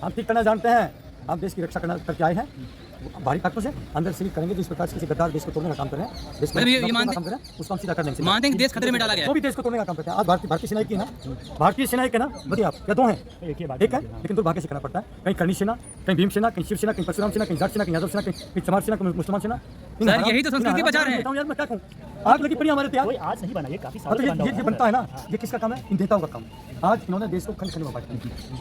हम ठीक करना जानते हैं। हम देश की रक्षा करना करके आए हैं। बाहरी ताकतों से अंदर से भी करेंगे जिस प्रकार से किसी गद्दार देश को तोड़ने का काम कर रहे हैं, देश को काम कर रहे हैं, उसको हम सीधा कर देंगे। मानते हैं कि देश खतरे में डाला गया है। वो भी देश को तोड़ने का काम करते हैं। आज भारतीय सेना की है ना, भारतीय सेना एक है ना, बताइए आप क्या दो हैं? एक है, लेकिन दुर्भाग्य से करना पड़ता है। कहीं करनी सेना, कहीं भीम सेना, कहीं शिव सेना, कहीं परशुराम सेना, कहीं जाट सेना, कहीं यादव सेना, कहीं चमार सेना, कहीं मुसलमान सेना। सर यही तो संस्कृति बचा रहे हैं। यार मैं क्या कहूँ, आग लगी पड़ी हमारे तैयार। आज नहीं बना, ये काफी हाँ, तो ये बनता है ना, ये किसका काम है? इन नेताओं का काम। आज इन्होंने देश को खंड खंड में बांटा।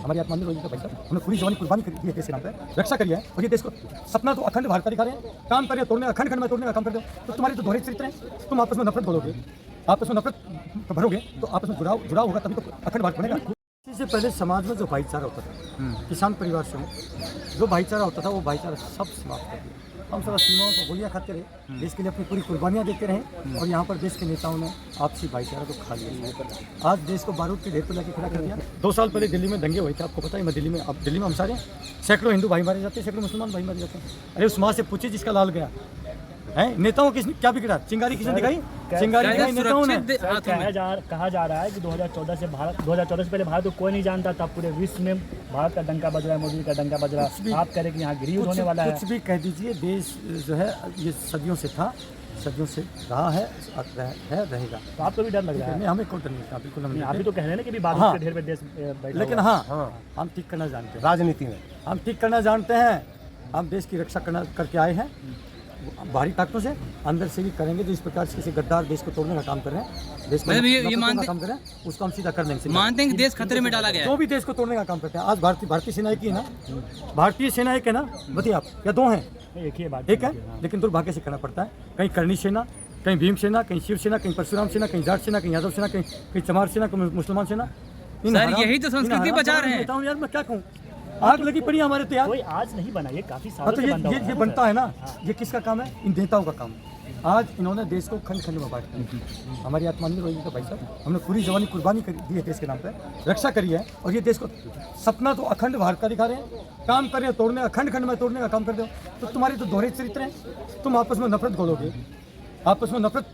हमारी आत्मा में भाई साहब, हमने पूरी जवानी कुर्बानी की है देश के नाम पे, रक्षा करी है, और ये देश को सपना तो अखंड भारत का दिखा रहे हैं, काम कर रहे हैं, तोड़ने अखंड खंड में तोड़ने का काम कर रहे हो। तो तुम्हारी तो दोहरे चरित्र है, तुम आपस में नफरत बोलोगे, आपस में नफरत भरोगे, तो आपस में जुड़ाव होगा, तभी तो अखंड भारत बनेगा। इससे पहले समाज में जो भाईचारा होता था, किसान परिवार से जो भाईचारा होता था, वो भाईचारा सब समाप्त कर दिया। हम सब सीमाओं को गोलियां खाते रहे, देश के लिए अपनी पूरी कुर्बानियां देते रहे, और यहाँ पर देश के नेताओं ने आपसी भाईचारा को खा लिया। आज देश को बारूद के ढेर पर लाके खड़ा कर दिया। 2 साल पहले दिल्ली में दंगे हुए थे, आपको पता है। मैं दिल्ली में, अब दिल्ली में हम सारे सैकड़ों हिंदू भाई मारे जाते हैं, सैकड़ों मुसलमान भाई मारे जाते हैं। अरे उस माँ से पूछिए जिसका लाल गया है। नेताओं किसने क्या बिगड़ा? चिंगारी किसने दिखाई? चिंगारी दिखाई नेताओं ने। कहा जा रहा है कि 2014 से पहले भारत को कोई नहीं जानता था, पूरे विश्व में भारत का डंका बज रहा है, मोदी का डंका बज रहा है। आप कह रहे कि यहाँ गृहयुद्ध होने वाला है। कुछ भी कह दीजिए, देश जो है ये सदियों से था, सदियों से रहा है, रहेगा। तो आपको भी डर लग रहा है? हमें कोई डर नहीं था, बिल्कुल नहीं। आप भी तो कह रहे हैं ना कि बारूद के ढेर पे देश बैठा। लेकिन हाँ, हम ठीक करना जानते हैं। राजनीति में हम ठीक करना जानते हैं। हम देश की रक्षा करना करके आए हैं। बाहरी ताकतों से अंदर से भी करेंगे जिस प्रकार से किसी गद्दार देश को तोड़ने का काम कर रहे हैं, देश को काम कर रहे हैं, उसको हम सीधा कर देंगे। मानते हैं कि देश खतरे में डाला गया है। जो भी देश को तोड़ने का काम करते हैं। आज भारतीय सेना एक ही है ना, भारतीय सेना एक है ना, बताइए आप क्या दो हैं? एक है, लेकिन दुर्भाग्य से करना पड़ता है। कहीं करनी सेना, कहीं भीम सेना, कहीं शिव सेना, कहीं परशुराम सेना, कहीं जाट सेना, कहीं यादव सेना, कहीं चमार सेना, कहीं मुसलमान सेना। सर यही तो संस्कृति बचा रहे हैं। यार मैं क्या कहूँ, आग लगी पड़ी हमारे तैयार। कोई आज नहीं बना, ये काफी सालों से बन रहा है। ये बनता है ना, ये किसका काम है? इन नेताओं का काम। आज इन्होंने देश को खंड खंड में बांटा। हमारी आत्मा में रोएगी तो भाई साहब, हमने पूरी जवानी कुर्बानी दी है देश के नाम पे, रक्षा करी है, और ये देश को सपना तो अखंड भारत का दिखा रहे हैं, काम कर रहे हैं, तोड़ने अखंड खंड में तोड़ने का काम कर रहे हो। तो तुम्हारी तो दोहरे चरित्र हैं, तुम आपस में नफरत घोलोगे, आपस में नफरत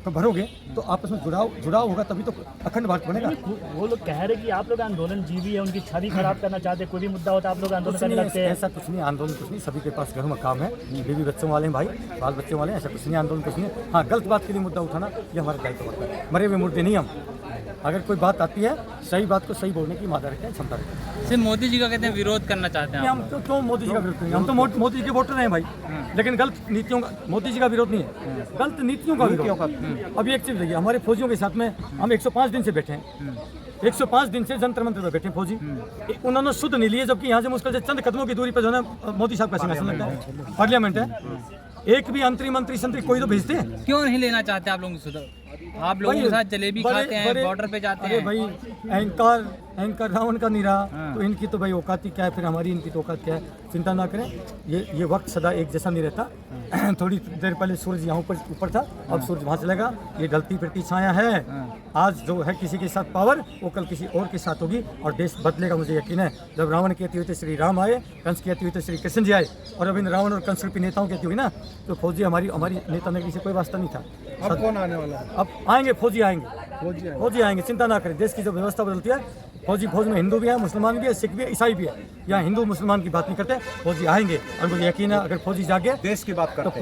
भरोगे, तो आपस में जुड़ाव होगा, तभी तो अखंड भारत बनेगा। वो लोग कह रहे कि आप लोग आंदोलन जीवी है, उनकी छवि खराब करना चाहते हैं, कोई भी मुद्दा होता है आप लोग आंदोलन करने लगते हैं। ऐसा कुछ नहीं, आंदोलन कुछ नहीं, सभी के पास घरों में काम है, बीवी बच्चों वाले हैं भाई, बाल बच्चों वाले हैं, ऐसा कुछ नहीं, आंदोलन कुछ नहीं है। हाँ, गलत बात के लिए मुद्दा उठाना ये हमारा दायित्व होता है। मरे हुए मुर्दे नहीं हम। अगर कोई बात आती है, सही बात को सही बोलने की मादा रखते हैं, क्षमता रखते हैं। सिर्फ मोदी जी का कहते हैं विरोध करना चाहते हैं। हम तो क्यों मोदी जी का विरोध करेंगे? हम तो मोदी जी के वोटर हैं भाई, लेकिन गलत नीतियों का मोदी जी का विरोध नहीं है, गलत नीतियों का विरोध। अभी एक चीज़ देखिए, हमारे फौजियों के साथ में हम 105 दिन से बैठे हैं, 105 दिन से जंतर मंत्र पर बैठे हैं फौजी। उन्होंने शुद्ध नहीं लिए, जबकि यहाँ से मुश्किल से चंद कदमों की दूरी पर जो है मोदी साहब का सिंहासन लगता है, पार्लियामेंट है। एक भी मंत्री संतरी कोई तो भेजते हैं। क्यों नहीं लेना चाहते आप लोग सुधर? आप लोगों के साथ जलेबी खाते हैं, बॉर्डर पे जाते हैं। भाई एंकर रावण का नहीं रहा, तो इनकी तो भाई औकात ही क्या है, फिर हमारी इनकी तो औकात क्या है। चिंता ना करें, ये वक्त सदा एक जैसा नहीं रहता। थोड़ी देर पहले सूरज यहाँ ऊपर था, अब सूरज वहाँ चलेगा। ये ढलती फिरती छाया है। आज जो है किसी के साथ पावर, वो कल किसी और के साथ होगी, और देश बदलेगा, मुझे यकीन है। जब रावण की हत्या हुई तो श्री राम आए, कंस की हत्या हुई तो श्री कृष्ण जी आए, और अब इन रावण और कंस रूपी नेताओं की हत्या हुई ना, तो फौजी हमारी नेता नगरी से कोई वास्ता नहीं था। अब कौन आने वाला है? अब आएंगे, फौजी आएंगे, चिंता ना करें। देश की जो व्यवस्था बदलती है, फौज में हिंदू भी है, मुसलमान भी है, सिख भी है, ईसाई भी है। यहाँ हिंदू मुसलमान की बात नहीं करते, फौजी आएंगे, और मुझे यकीन है अगर फौजी जागे देश की बात करते तो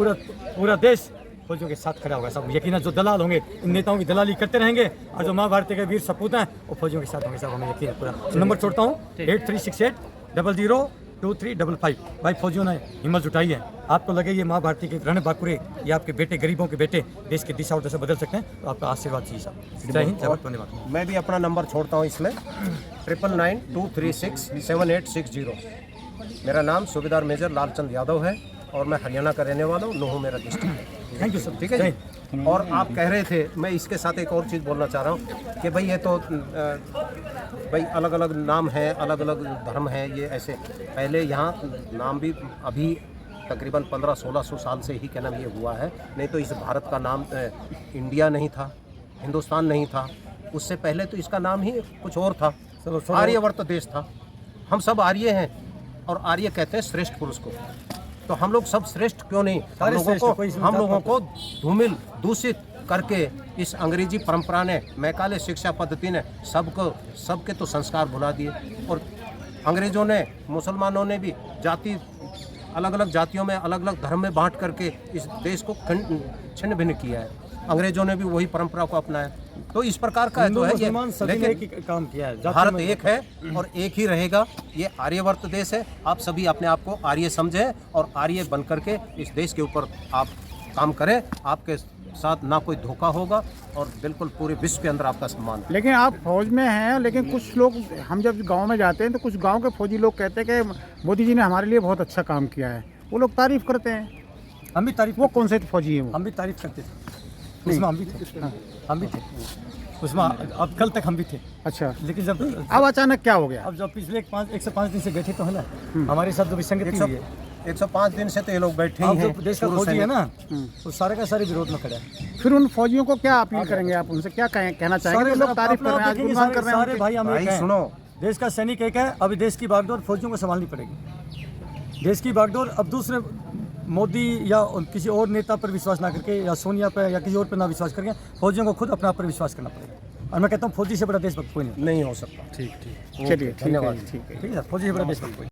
पूरा देश फौजियों के साथ खड़ा होगा। सब यकीन है, जो दलाल होंगे इन नेताओं की दलाली करते रहेंगे, और जो माँ भारती के वीर सपूत हैं वो फौजियों के साथ होंगे। सब हमें यकीन है पूरा। नंबर छोड़ता हूँ 8368002355। भाई फौजियों ने हिम्मत जुटाई है। आपको लगे ये माँ भारती के रण बाकुरे, ये आपके बेटे, गरीबों के बेटे देश की दिशा और दशा बदल सकते हैं, तो आपका आशीर्वाद चाहिए साहब। जय हिंद, जय भारत, धन्यवाद। मैं भी अपना नंबर छोड़ता हूँ इसमें 9992367860। मेरा नाम सूबेदार मेजर लालचंद यादव है, और मैं हरियाणा का रहने वाला हूँ। नूहू मेरा डिस्ट्रिक्ट है। Thank you sir. ठीक है जी। और आप कह रहे थे, मैं इसके साथ एक और चीज़ बोलना चाह रहा हूँ कि भाई ये तो भाई अलग अलग नाम है, अलग अलग धर्म है, ये ऐसे। पहले यहाँ नाम भी अभी तकरीबन 1500-1600 साल से ही क्या नाम ये हुआ है, नहीं तो इस भारत का नाम इंडिया नहीं था, हिंदुस्तान नहीं था। उससे पहले तो इसका नाम ही कुछ और था, आर्यवर्त देश था। हम सब आर्य हैं, और आर्य कहते हैं श्रेष्ठ पुरुष को। तो हम लोग सब श्रेष्ठ क्यों नहीं? हम लोगों को धूमिल दूषित करके इस अंग्रेजी परंपरा ने, मैकाले शिक्षा पद्धति ने सबके तो संस्कार भुला दिए, और अंग्रेज़ों ने, मुसलमानों ने भी जाति अलग अलग जातियों में, अलग अलग धर्म में बांट करके इस देश को छिन्न भिन्न किया है। अंग्रेज़ों ने भी वही परंपरा को अपनाया। तो इस प्रकार का हिंदू तो है मुसलमान ये, सभी ने एक लेकिन ही काम किया है। जाति भारत में- एक है और एक ही रहेगा। ये आर्यवर्त देश है। आप सभी अपने आप को आर्य समझें और आर्य बन करके इस देश के ऊपर आप काम करें। आपके साथ ना कोई धोखा होगा और बिल्कुल पूरे विश्व के अंदर आपका सम्मान है। लेकिन आप फौज में हैं, लेकिन कुछ लोग, हम जब गांव में जाते हैं तो कुछ गांव के फौजी लोग कहते हैं कि मोदी जी ने हमारे लिए बहुत अच्छा काम किया है, वो लोग तारीफ करते हैं। हम भी तारीफ वो कौन से फौजी हैं वो? हम भी तारीफ करते थे, उसमें हम भी थे। हाँ, हम भी थे उसमें। अब कल तक हम भी थे, अच्छा, लेकिन जब अब अचानक क्या हो गया? अब जब पिछले 1 से 5 दिन से बैठे तो है ना, हमारे साथ जो विसंगति हुई है। 105 दिन से तो ये लोग बैठे ही अब हैं। जो देश का पूर्व फौजी है ना, हम्म। वो सारे का सारे विरोध में खड़ा है। फिर उन फौजियों को क्या अपील करेंगे आप? उनसे क्या कहना चाहेंगे? वो लोग तारीफ कर रहे हैं, आज गुणगान कर रहे हैं सारे उनके। भाई हम एक भाई हैं। सुनो, देश का सैनिक एक है। अभी देश की बागडोर फौजियों को संभालनी पड़ेगी। देश की बागडोर अब दूसरे मोदी या किसी और नेता पर विश्वास ना करके, या सोनिया पर या किसी और पर ना विश्वास करके, फौजियों को खुद अपने आप पर विश्वास करना पड़ेगा। और मैं कहता हूँ फौजी से बड़ा देशभक्त कोई नहीं। नहीं हो सकता। चलिए, ठीक है, ठीक है। ठीक है, फौजी से बड़ा देशभक्त कोई नहीं।